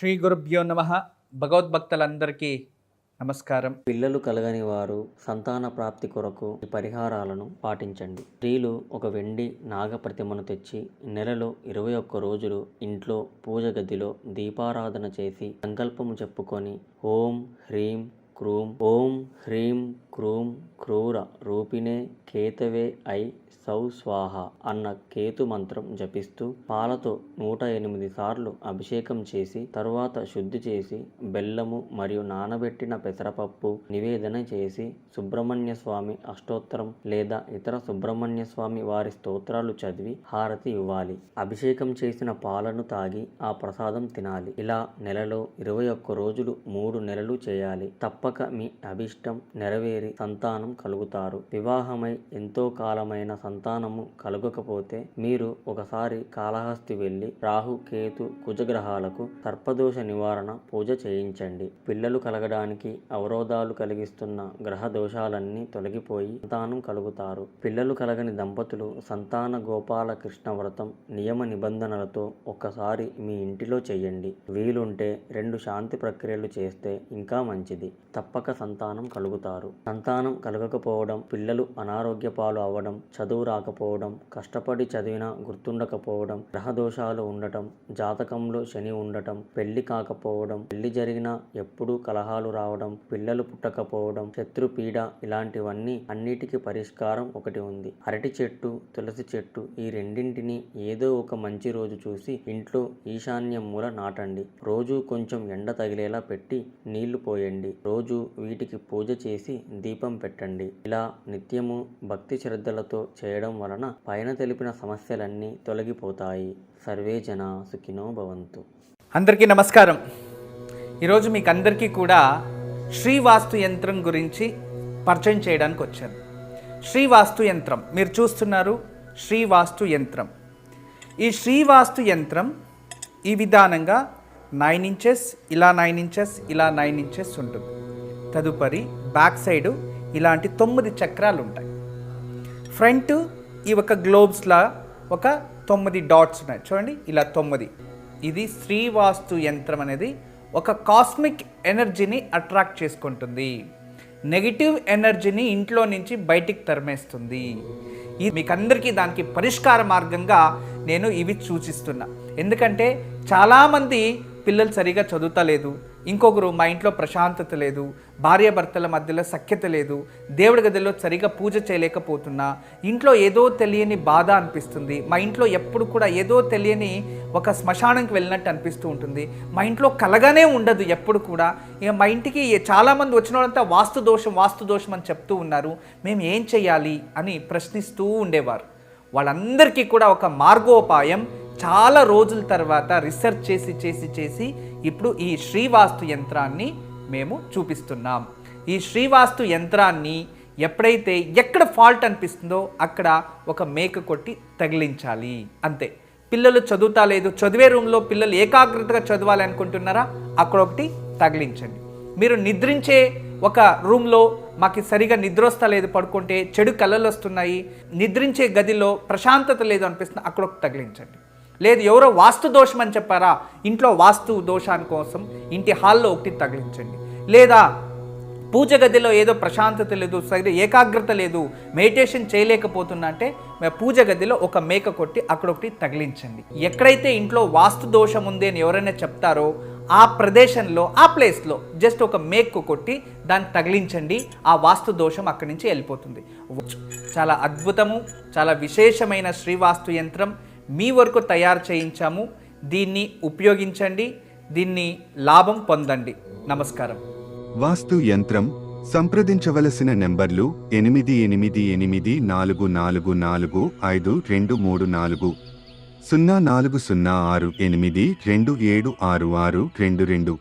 శ్రీ గురుభ్యో నమః. భగవద్భక్తులందరికీ నమస్కారం. పిల్లలు కలగని వారు సంతాన ప్రాప్తి కొరకు ఈ పరిహారాలను పాటించండి. స్త్రీలు ఒక వెండి నాగ ప్రతిమను తెచ్చి నెలలో 21 రోజులు ఇంట్లో పూజ గదిలో దీపారాధన చేసి సంకల్పము చెప్పుకొని ఓం హ్రీం క్రూం ఓం హ్రీం క్రూం క్రూర రూపిణే కేతవే ఐ సౌ స్వాహ అన్న కేతు మంత్రం జపిస్తూ పాలతో 108 సార్లు అభిషేకం చేసి తరువాత శుద్ధి చేసి బెల్లము మరియు నానబెట్టిన పెసరపప్పు నివేదన చేసి సుబ్రహ్మణ్య స్వామి అష్టోత్తరం లేదా ఇతర సుబ్రహ్మణ్య స్వామి వారి స్తోత్రాలు చదివి హారతి ఇవ్వాలి. అభిషేకం చేసిన పాలను తాగి ఆ ప్రసాదం తినాలి. ఇలా నెలలో 21 రోజులు 3 నెలలు చేయాలి. తప్పక మీ అభిష్టం నెరవేరి సంతానం కలుగుతారు. వివాహమై ఎంతో కాలమైన సంతానము కలుగకపోతే మీరు ఒకసారి కాళహస్తి వెళ్ళి రాహు కేతు కుజగ్రహాలకు సర్పదోష నివారణ పూజ చేయించండి. పిల్లలు కలగడానికి అవరోధాలు కలిగిస్తున్న గ్రహ దోషాలన్నీ తొలగిపోయి సంతానం కలుగుతారు. పిల్లలు కలగని దంపతులు సంతాన గోపాల కృష్ణ వ్రతం నియమ నిబంధనలతో ఒక్కసారి మీ ఇంటిలో చేయండి. వీలుంటే 2 శాంతి ప్రక్రియలు చేస్తే ఇంకా మంచిది. తప్పక సంతానం కలుగుతారు. సంతానం కలగకపోవడం, పిల్లలు అనారోగ్య పాలు అవ్వడం, చదువు రాకపోవడం, కష్టపడి చదివినా గుర్తుండకపోవడం, గ్రహదోషాలు ఉండటం, జాతకంలో శని ఉండటం, పెళ్లి కాకపోవడం, పెళ్లి జరిగినా ఎప్పుడూ కలహాలు రావడం, పిల్లలు పుట్టకపోవడం, శత్రుపీడ ఇలాంటివన్నీ అన్నిటికీ పరిష్కారం ఒకటి ఉంది. అరటి చెట్టు, తులసి చెట్టు ఈ రెండింటిని ఏదో ఒక మంచి రోజు చూసి ఇంట్లో ఈశాన్య మూల నాటండి. రోజు కొంచెం ఎండ తగిలేలా పెట్టి నీళ్లు పోయండి. రోజు వీటికి పూజ చేసి దీపం పెట్టండి. ఇలా నిత్యము భక్తి శ్రద్ధలతో చేయడం వలన పైన తెలిపిన సమస్యలన్నీ తొలగిపోతాయి. సర్వే జన సుఖినో భవంతు. అందరికీ నమస్కారం. ఈరోజు మీకు అందరికీ కూడా శ్రీవాస్తు యంత్రం గురించి పరిచయం చేయడానికి వచ్చాను. శ్రీవాస్తు యంత్రం మీరు చూస్తున్నారు. శ్రీవాస్తు యంత్రం. ఈ శ్రీవాస్తు యంత్రం ఈ విధానంగా 9 ఇంచెస్, ఇలా 9 ఇంచెస్, ఇలా 9 ఇంచెస్ ఉంటుంది. తదుపరి బ్యాక్ సైడు ఇలాంటి 9 చక్రాలు ఉంటాయి. ఫ్రంట్ ఈ ఒక గ్లోబ్స్లా ఒక 9 డాట్స్ ఉన్నాయి చూడండి, ఇలా 9. ఇది శ్రీవాస్తు యంత్రం అనేది ఒక కాస్మిక్ ఎనర్జీని అట్రాక్ట్ చేసుకుంటుంది. నెగిటివ్ ఎనర్జీని ఇంట్లో నుంచి బయటికి తరిమేస్తుంది. ఇది మీకు అందరికీ దానికి పరిష్కార మార్గంగా నేను ఇవి సూచిస్తున్నా. ఎందుకంటే చాలామంది పిల్లలు సరిగా చదువుతలేదు, ఇంకొకరు మా ఇంట్లో ప్రశాంతత లేదు, భార్యాభర్తల మధ్యలో సఖ్యత లేదు, దేవుడి గదిలో సరిగా పూజ చేయలేకపోతున్నా, ఇంట్లో ఏదో తెలియని బాధ అనిపిస్తుంది, మా ఇంట్లో ఎప్పుడు కూడా ఏదో తెలియని ఒక శ్మశానానికి వెళ్ళినట్టు అనిపిస్తూ ఉంటుంది, మా ఇంట్లో కలగానే ఉండదు ఎప్పుడు కూడా. ఇక మా ఇంటికి చాలామంది వచ్చిన వాళ్ళంతా వాస్తు దోషం అని చెప్తూ ఉన్నారు, మేము ఏం చేయాలి అని ప్రశ్నిస్తూ ఉండేవారు. వాళ్ళందరికీ కూడా ఒక మార్గోపాయం చాలా రోజుల తర్వాత రీసెర్చ్ చేసి ఇప్పుడు ఈ శ్రీవాస్తు యంత్రాన్ని మేము చూపిస్తున్నాం. ఈ శ్రీవాస్తు యంత్రాన్ని ఎప్పుడైతే ఎక్కడ ఫాల్ట్ అనిపిస్తుందో అక్కడ ఒక మేక కొట్టి తగిలించాలి, అంతే. పిల్లలు చదువుతా లేదు, చదివే రూమ్లో పిల్లలు ఏకాగ్రతగా చదవాలి అనుకుంటున్నారా, అక్కడ ఒకటి తగిలించండి. మీరు నిద్రించే ఒక రూమ్లో మాకు సరిగా నిద్ర వస్తలేదు, పడుకుంటే చెడు కళలు వస్తున్నాయి, నిద్రించే గదిలో ప్రశాంతత లేదు అనిపిస్తుంది, అక్కడ ఒకటి తగిలించండి. లేదు ఎవరో వాస్తు దోషం అని చెప్పారా, ఇంట్లో వాస్తు దోషాని కోసం ఇంటి హాల్లో ఒకటి తగిలించండి. లేదా పూజ గదిలో ఏదో ప్రశాంతత లేదు, సరిగ్గా ఏకాగ్రత లేదు, మెడిటేషన్ చేయలేకపోతున్నా అంటే పూజ గదిలో ఒక మేక కొట్టి అక్కడ ఒకటి తగిలించండి. ఎక్కడైతే ఇంట్లో వాస్తు దోషం ఉంది అని ఎవరైనా చెప్తారో ఆ ప్రదేశంలో ఆ ప్లేస్లో జస్ట్ ఒక మేకు కొట్టి దాన్ని తగిలించండి. ఆ వాస్తు దోషం అక్కడి నుంచి వెళ్ళిపోతుంది. చాలా అద్భుతము, చాలా విశేషమైన శ్రీవాస్తు యంత్రం మీ వరకు తయారు చేయించాము. దీన్ని ఉపయోగించండి, దీన్ని లాభం పొందండి. నమస్కారం. వాస్తు యంత్రం సంప్రదించవలసిన నెంబర్లు 8844452334 040682766622.